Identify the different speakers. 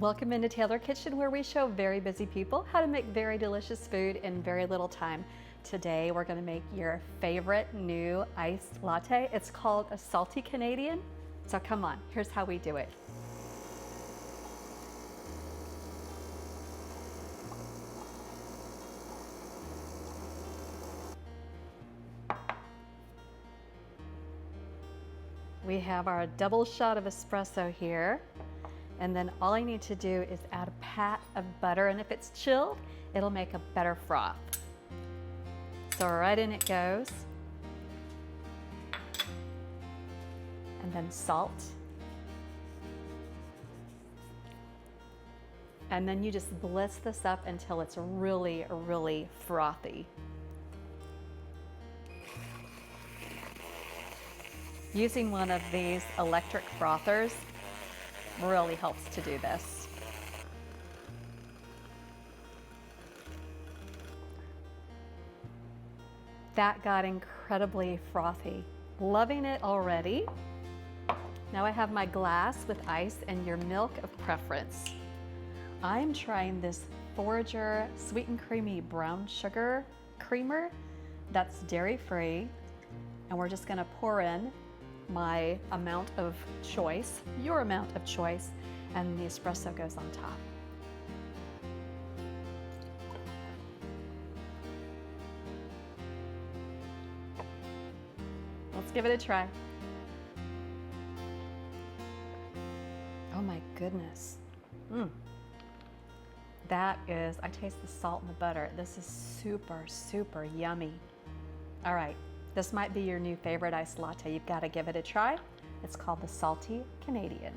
Speaker 1: Welcome into Taylor Kitchen, where we show very busy people how to make very delicious food in very little time. Today we're going to make your favorite new iced latte. It's called a Salty Canadian. So come on, here's how we do it. We have our double shot of espresso here. And then all I need to do is add a pat of butter, and if it's chilled, it'll make a better froth. So right in it goes. And then salt. And then you just blitz this up until it's really, really frothy. Using one of these electric frothers really helps to do this. That got incredibly frothy. Loving it already. Now I have my glass with ice and your milk of preference. I'm trying this Forager Sweet and Creamy Brown Sugar Creamer that's dairy-free, and we're just gonna pour in my amount of choice, your amount of choice, and the espresso goes on top. Let's give it a try. Oh my goodness. That is, I taste the salt and the butter. This is super, super yummy. All right. This might be your new favorite iced latte. You've got to give it a try. It's called the Salty Canadian.